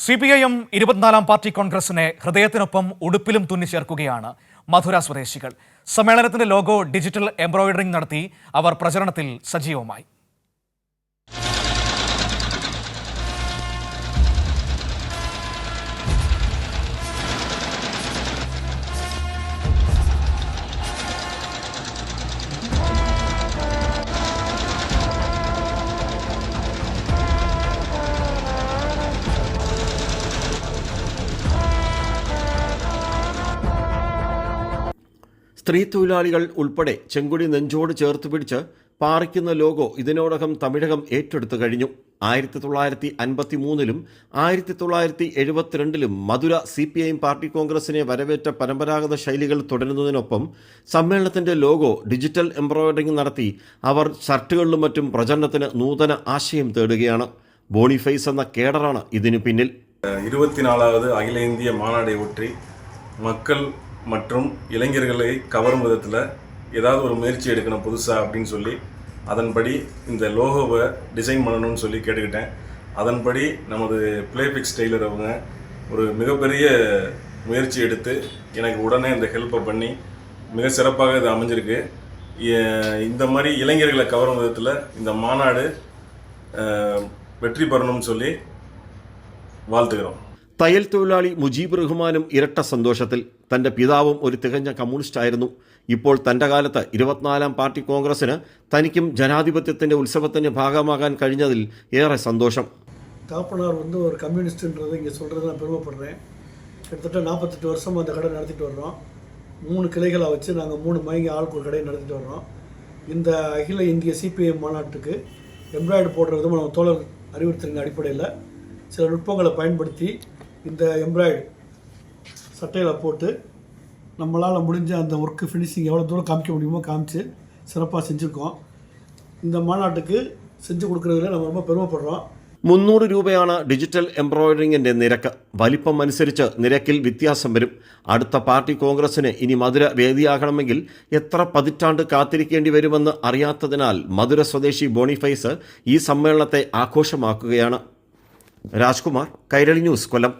CPIM 24-ാം party കോൺഗ്രസിനെ ഹൃദയത്തിനൊപ്പം ഉടുപ്പിലും തുന്നിച്ചേർക്കുകയാണ് മധുര സ്വദേശികൾ. സമ്മേളനത്തിന്റെ ലോഗോ ഡിജിറ്റൽ എംബ്രോയിഡറിംഗ് നടത്തി അവർ പ്രചരണത്തിൽ സജീവമായി. സ്ത്രീ തൊഴിലാളികൾ ഉൾപ്പെടെ ചെങ്കൊടി നെഞ്ചോട് ചേർത്ത് പിടിച്ച് പാറിക്കുന്ന ലോഗോ ഇതിനോടകം തമിഴകം ഏറ്റെടുത്തു കഴിഞ്ഞു. 1953-ലും 1972-ലും മധുര CPIM പാർട്ടി കോൺഗ്രസിനെ വരവേറ്റ പരമ്പരാഗത ശൈലികൾ തുടരുന്നതിനൊപ്പം സമ്മേളനത്തിന്റെ ലോഗോ ഡിജിറ്റൽ എംബ്രോയിഡറിംഗ് നടത്തി അവർ ഷർട്ടുകളിലും മറ്റും പ്രചരണത്തിന് നൂതന ആശയം തേടുകയാണ്. ബോണിഫൈസ് എന്ന കേഡറാണ് ഇതിനു പിന്നിൽ. 24வது அகில இந்திய மாநாடை ஒற்றி மக்கள் மற்றும் இளைஞர்களை கவரும் விதத்தில் ஏதாவது ஒரு முயற்சி எடுக்கணும் புதுசாக அப்படின்னு சொல்லி அதன்படி இந்த லோகோவை டிசைன் பண்ணணும்னு சொல்லி கேட்டுக்கிட்டேன். அதன்படி நமது பிளேபிக்ஸ் டெய்லர் அவங்க ஒரு மிகப்பெரிய முயற்சி எடுத்து எனக்கு உடனே இந்த ஹெல்ப்பை பண்ணி மிக சிறப்பாக இது அமைஞ்சிருக்கு. இந்த மாதிரி இளைஞர்களை கவரும் விதத்தில் இந்த மாநாடு வெற்றி பெறணும்னு சொல்லி வாழ்த்துக்கிறோம். തയ്യൽ തൊഴിലാളി മുജീബ് റഹ്മാനും ഇരട്ട സന്തോഷത്തിൽ. തൻ്റെ പിതാവും ഒരു തികഞ്ഞ കമ്മ്യൂണിസ്റ്റായിരുന്നു. ഇപ്പോൾ തൻ്റെ കാലത്ത് 24-ാം പാർട്ടി കോൺഗ്രസിന് തനിക്കും ജനാധിപത്യത്തിൻ്റെ ഉത്സവത്തിൻ്റെ ഭാഗമാകാൻ കഴിഞ്ഞതിൽ ഏറെ സന്തോഷം. தாப்பனார் ஒரு கம்யூனிஸ்ட்ன்றது இங்கே சொல்கிறது நான் பெருமைப்படுறேன். கிட்டத்தட்ட 48 வருஷம் அந்த கடை நடத்திட்டு வர்றோம். 3 கிளைகளை வச்சு நாங்கள் 3 மைங்க ஆளுக்கு ஒரு கடையை நடத்திட்டு வர்றோம். இந்த அகில இந்திய CPIM மாநாட்டுக்கு எம்ப்ராய்டு போடுற விதமாக நம்ம தோழர் அறிவுறுத்தலின் அடிப்படையில் சில நுட்பங்களை பயன்படுத்தி இந்த எம்ப்ராய்டு சட்டையில் போட்டு நம்மளால் முடிஞ்ச அந்த ஒர்க்கு ஃபினிஷிங் எவ்வளோ தூரம் காமிக்க முடியுமோ காமிச்சு சிறப்பாக செஞ்சுருக்கோம். இந்த மாநாட்டுக்கு செஞ்சு கொடுக்குறதுல நம்ம ரொம்ப பெருமைப்படுறோம். 300 രൂപയാണ് ഡിജിറ്റൽ എംബ്രോയിഡറിംഗിൻ്റെ നിരക്ക്. വലിപ്പം അനുസരിച്ച് നിരക്കിൽ വ്യത്യാസം വരും. അടുത്ത പാർട്ടി കോൺഗ്രസിന് ഇനി മധുര വേദിയാകണമെങ്കിൽ എത്ര പതിറ്റാണ്ട് കാത്തിരിക്കേണ്ടി വരുമെന്ന് അറിയാത്തതിനാൽ മധുര സ്വദേശി ബോണിഫൈസ് ഈ സമ്മേളനത്തെ ആഘോഷമാക്കുകയാണ്. രാജ്കുമാർ, കൈരളി ന്യൂസ്, കൊല്ലം.